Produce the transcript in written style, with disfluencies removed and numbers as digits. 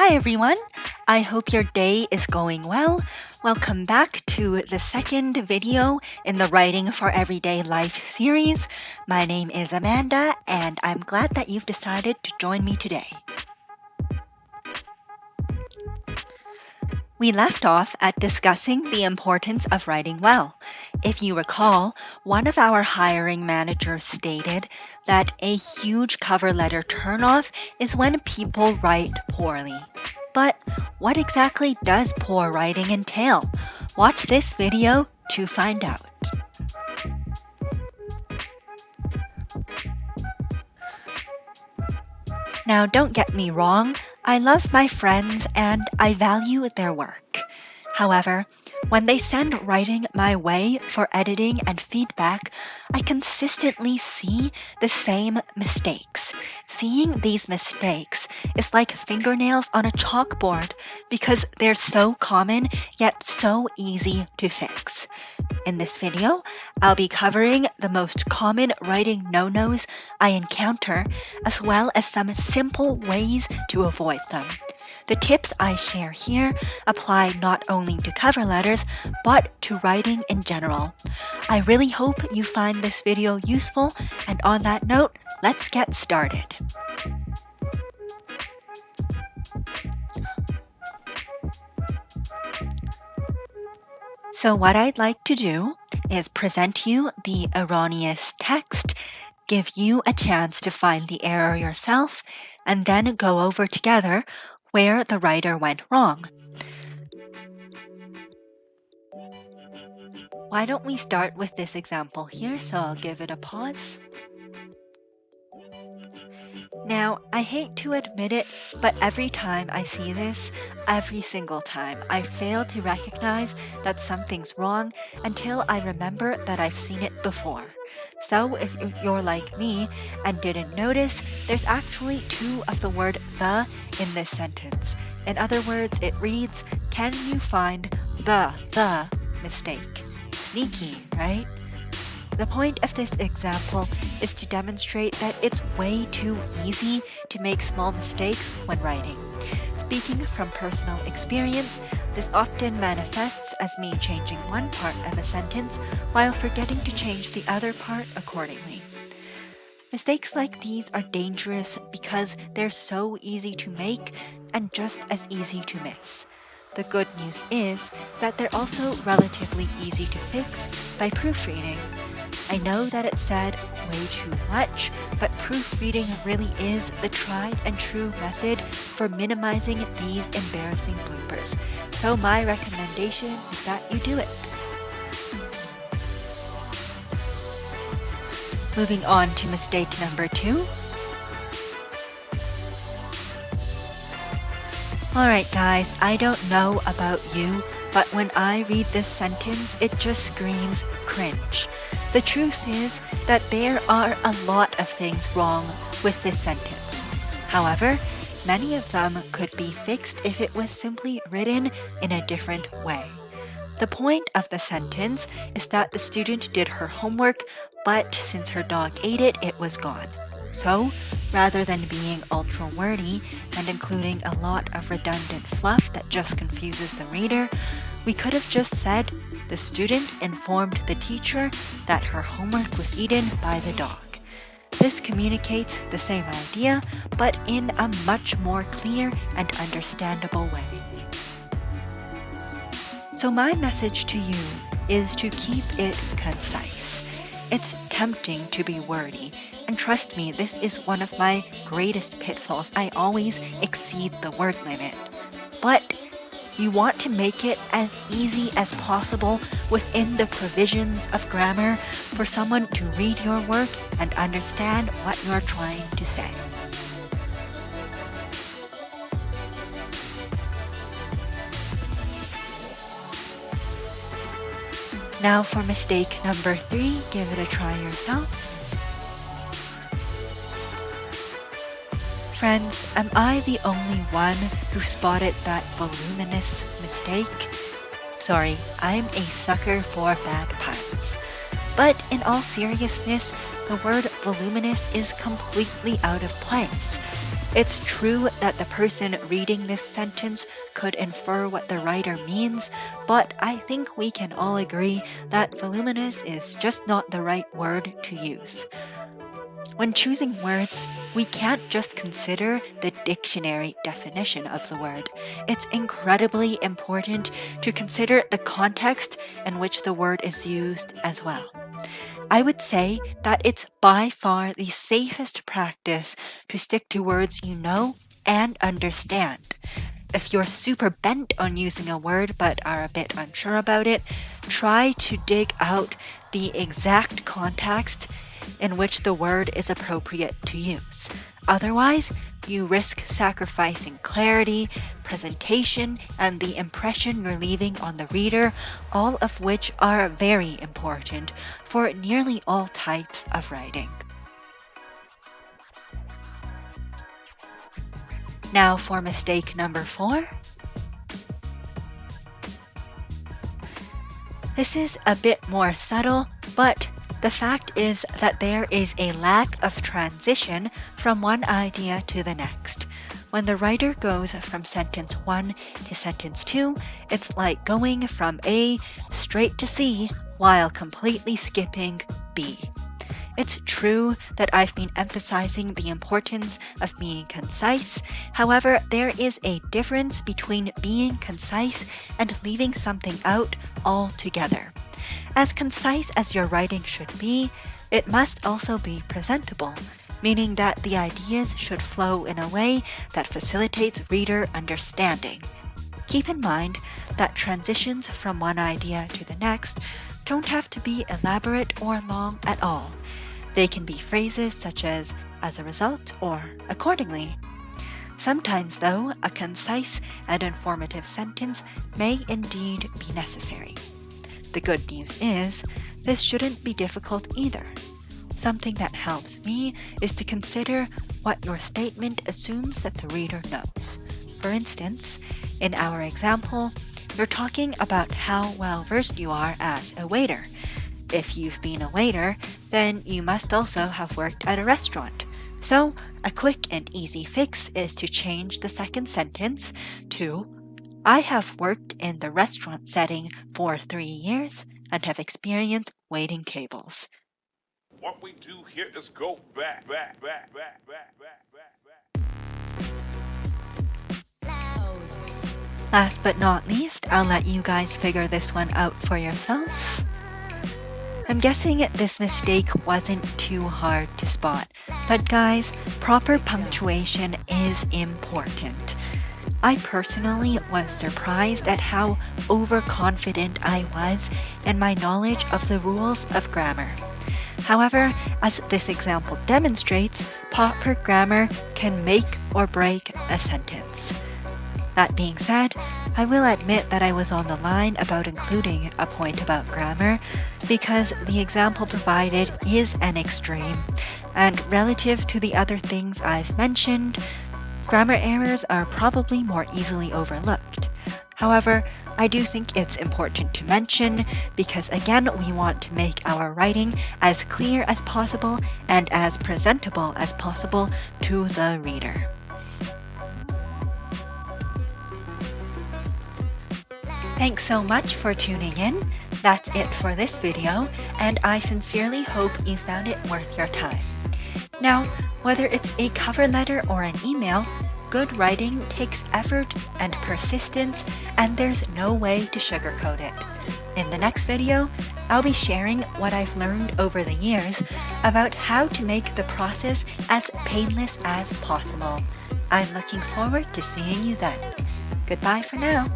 Hi everyone! I hope your day is going well. Welcome back to the second video in the Writing for Everyday Life series. My name is Amanda and I'm glad that you've decided to join me today. We left off at discussing the importance of writing well. If you recall, one of our hiring managers stated that a huge cover letter turnoff is when people write poorly. But what exactly does poor writing entail? Watch this video to find out. Now, don't get me wrong, I love my friends and I value their work. However, when they send writing my way for editing and feedback, I consistently see the same mistakes. Seeing these mistakes is like fingernails on a chalkboard because they're so common yet so easy to fix. In this video, I'll be covering the most common writing no-nos I encounter, as well as some simple ways to avoid them. The tips I share here apply not only to cover letters, but to writing in general. I really hope you find this video useful, and on that note, let's get started. So what I'd like to do is present you the erroneous text, give you a chance to find the error yourself, and then go over together where the writer went wrong. Why don't we start with this example here, so I'll give it a pause. Now, I hate to admit it, but every time I see this, every single time, I fail to recognize that something's wrong until I remember that I've seen it before. So if you're like me and didn't notice, there's actually two of the word the in this sentence. In other words, it reads, can you find the mistake? Sneaky, right? The point of this example is to demonstrate that it's way too easy to make small mistakes when writing. Speaking from personal experience, this often manifests as me changing one part of a sentence while forgetting to change the other part accordingly. Mistakes like these are dangerous because they're so easy to make and just as easy to miss. The good news is that they're also relatively easy to fix by proofreading. I know that it said way too much, but proofreading really is the tried and true method for minimizing these embarrassing bloopers. So my recommendation is that you do it. Moving on to mistake number 2. Alright guys, I don't know about you, but when I read this sentence, it just screams cringe. The truth is that there are a lot of things wrong with this sentence. However, many of them could be fixed if it was simply written in a different way. The point of the sentence is that the student did her homework, but since her dog ate it, it was gone. So, rather than being ultra wordy and including a lot of redundant fluff that just confuses the reader, we could have just said, the student informed the teacher that her homework was eaten by the dog. This communicates the same idea, but in a much more clear and understandable way. So my message to you is to keep it concise. It's tempting to be wordy, and trust me, this is one of my greatest pitfalls. I always exceed the word limit. But you want to make it as easy as possible within the provisions of grammar for someone to read your work and understand what you're trying to say. Now for mistake number 3, give it a try yourself. Friends, am I the only one who spotted that voluminous mistake? Sorry, I'm a sucker for bad puns. But in all seriousness, the word voluminous is completely out of place. It's true that the person reading this sentence could infer what the writer means, but I think we can all agree that voluminous is just not the right word to use. When choosing words, we can't just consider the dictionary definition of the word. It's incredibly important to consider the context in which the word is used as well. I would say that it's by far the safest practice to stick to words you know and understand. If you're super bent on using a word but are a bit unsure about it, try to dig out the exact context in which the word is appropriate to use. Otherwise, you risk sacrificing clarity, presentation, and the impression you're leaving on the reader, all of which are very important for nearly all types of writing. Now for mistake number 4. This is a bit more subtle, but the fact is that there is a lack of transition from one idea to the next. When the writer goes from sentence 1 to sentence 2, it's like going from A straight to C while completely skipping B. It's true that I've been emphasizing the importance of being concise. However, there is a difference between being concise and leaving something out altogether. As concise as your writing should be, it must also be presentable, meaning that the ideas should flow in a way that facilitates reader understanding. Keep in mind that transitions from one idea to the next don't have to be elaborate or long at all. They can be phrases such as a result, or accordingly. Sometimes, though, a concise and informative sentence may indeed be necessary. The good news is, this shouldn't be difficult either. Something that helps me is to consider what your statement assumes that the reader knows. For instance, in our example, you're talking about how well versed you are as a waiter. If you've been a waiter, then you must also have worked at a restaurant. So, a quick and easy fix is to change the second sentence to, I have worked in the restaurant setting for 3 years and have experience waiting tables. What we do here is go back. Last but not least, I'll let you guys figure this one out for yourselves. I'm guessing this mistake wasn't too hard to spot, but guys, proper punctuation is important. I personally was surprised at how overconfident I was in my knowledge of the rules of grammar. However, as this example demonstrates, proper grammar can make or break a sentence. That being said, I will admit that I was on the line about including a point about grammar because the example provided is an extreme, and relative to the other things I've mentioned, grammar errors are probably more easily overlooked. However, I do think it's important to mention because again, we want to make our writing as clear as possible and as presentable as possible to the reader. Thanks so much for tuning in. That's it for this video, and I sincerely hope you found it worth your time. Now, whether it's a cover letter or an email, good writing takes effort and persistence, and there's no way to sugarcoat it. In the next video, I'll be sharing what I've learned over the years about how to make the process as painless as possible. I'm looking forward to seeing you then. Goodbye for now.